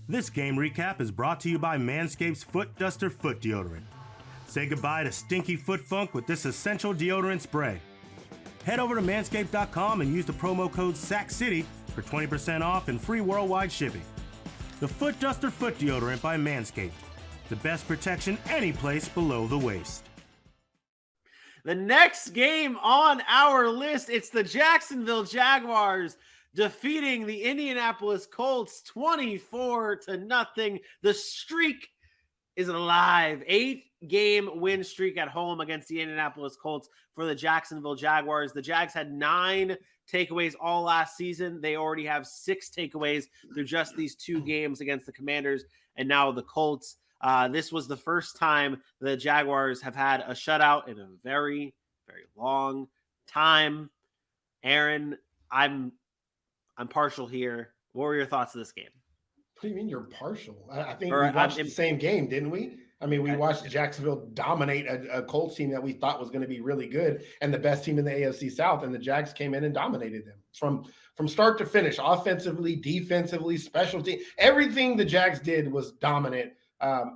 This game recap is brought to you by Manscaped's Foot Duster Foot Deodorant. Say goodbye to stinky foot funk with this essential deodorant spray. Head over to manscaped.com and use the promo code SACCITY for 20% off and free worldwide shipping. The Foot Duster Foot Deodorant by Manscaped. The best protection any place below the waist. The next game on our list, it's the Jacksonville Jaguars defeating the Indianapolis Colts 24-0. The streak is alive. 8-game win streak at home against the Indianapolis Colts for the Jacksonville Jaguars. The Jags had 9 takeaways all last season. They already have 6 takeaways through just these 2 games against the Commanders and now the Colts. This was the first time the Jaguars have had a shutout in a very, very long time. Aaron, I'm partial here. What were your thoughts of this game? What do you mean you're partial? I think we watched the same game, didn't we? I mean, we watched Jacksonville dominate a Colts team that we thought was going to be really good and the best team in the AFC South, and the Jags came in and dominated them from start to finish, offensively, defensively, special team. Everything the Jags did was dominant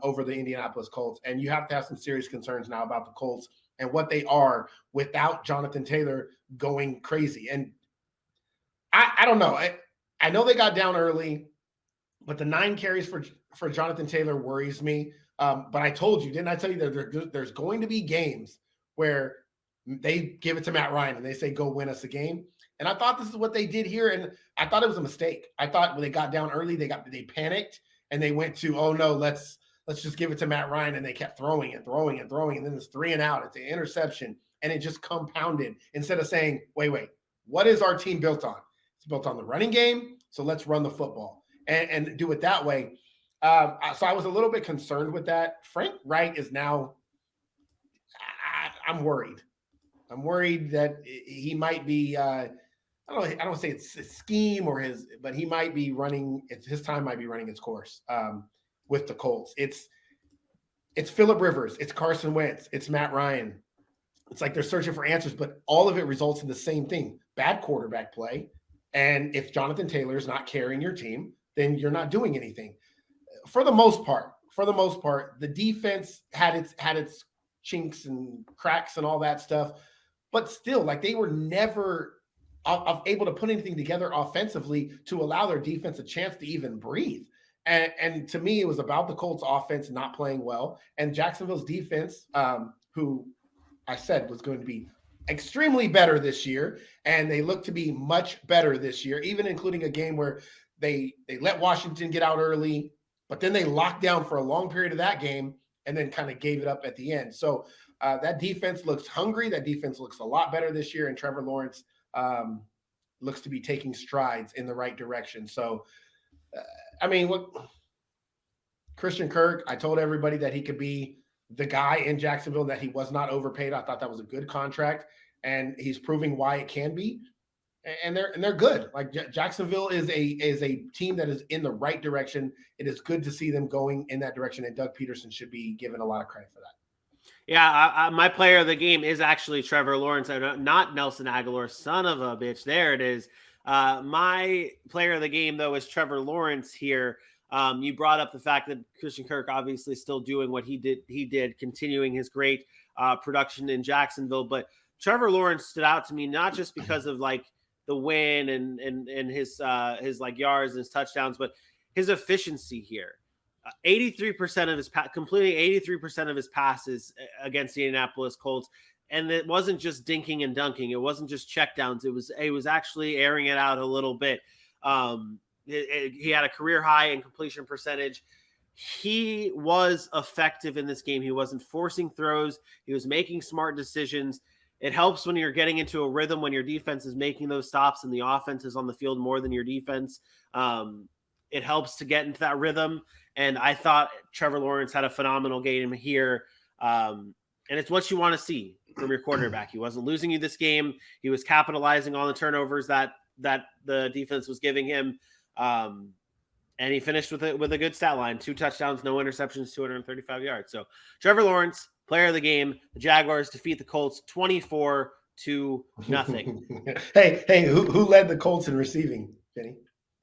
over the Indianapolis Colts, and you have to have some serious concerns now about the Colts and what they are without Jonathan Taylor going crazy. And I don't know. I know they got down early, but the 9 carries for Jonathan Taylor worries me. But I told you, didn't I tell you that there's going to be games where they give it to Matt Ryan and they say, go win us a game. And I thought this is what they did here, and I thought it was a mistake. I thought when they got down early, they panicked and they went to, oh no, let's just give it to Matt Ryan, and they kept throwing, and then it's 3 and out. It's an interception, and it just compounded instead of saying, wait, what is our team built on? It's built on the running game, so let's run the football and do it that way. So I was a little bit concerned with that. Frank Wright is now I'm worried. I'm worried that he might be I don't say it's a scheme but he might be his time might be running its course with the Colts. It's Phillip Rivers, it's Carson Wentz, it's Matt Ryan. It's like they're searching for answers, but all of it results in the same thing: bad quarterback play. And if Jonathan Taylor is not carrying your team, then you're not doing anything. For the most part, the defense had its chinks and cracks and all that stuff, but still, like, they were never able to put anything together offensively to allow their defense a chance to even breathe. And to me, it was about the Colts offense not playing well, and Jacksonville's defense, who I said was going to be extremely better this year, and they look to be much better this year, even including a game where they let Washington get out early, but then they locked down for a long period of that game and then kind of gave it up at the end. So that defense looks hungry. That defense looks a lot better this year, and Trevor Lawrence looks to be taking strides in the right direction. So, look, Christian Kirk, I told everybody that he could be the guy in Jacksonville, that he was not overpaid. I thought that was a good contract, and he's proving why it can be. And they're good. Like, Jacksonville is a team that is in the right direction. It is good to see them going in that direction, and Doug Peterson should be given a lot of credit for that. Yeah, my player of the game is actually Trevor Lawrence, not Nelson Aguilar. Son of a bitch. There it is. My player of the game, though, is Trevor Lawrence here. You brought up the fact that Christian Kirk obviously still doing what he did, continuing his great production in Jacksonville. But Trevor Lawrence stood out to me, not just because of like the win and his like yards and his touchdowns, but his efficiency here. 83% of his completing 83% of his passes against the Indianapolis Colts. And it wasn't just dinking and dunking. It wasn't just checkdowns. It was actually airing it out a little bit. He had a career high in completion percentage. He was effective in this game. He wasn't forcing throws. He was making smart decisions. It helps when you're getting into a rhythm, when your defense is making those stops and the offense is on the field more than your defense. It helps to get into that rhythm. And I thought Trevor Lawrence had a phenomenal game here. And it's what you want to see from your quarterback. He wasn't losing you this game. He was capitalizing on the turnovers that the defense was giving him. And he finished with a good stat line: 2 touchdowns, no interceptions, 235 yards. So Trevor Lawrence, player of the game. The Jaguars defeat the Colts 24-0. Hey, who led the Colts in receiving, Benny?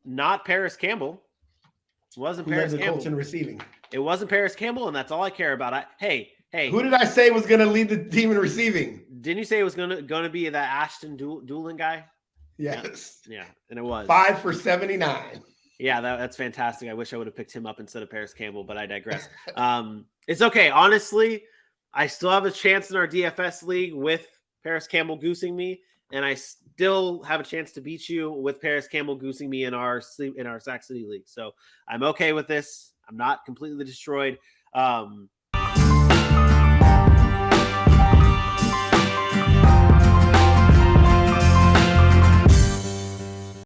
Not Paris Campbell. wasn't Who led Paris the Campbell. Colts in receiving? It wasn't Paris Campbell, and that's all I care about. Hey. Who did I say was going to lead the team in receiving? Didn't you say it was gonna be that Ashton Doolin guy? Yes. Yeah, and it was 5 for 79. Yeah, that's fantastic. I wish I would have picked him up instead of Paris Campbell, but I digress. It's okay. Honestly, I still have a chance in our DFS league with Paris Campbell goosing me, and I still have a chance to beat you with Paris Campbell goosing me in our Sack City league. So I'm okay with this. I'm not completely destroyed.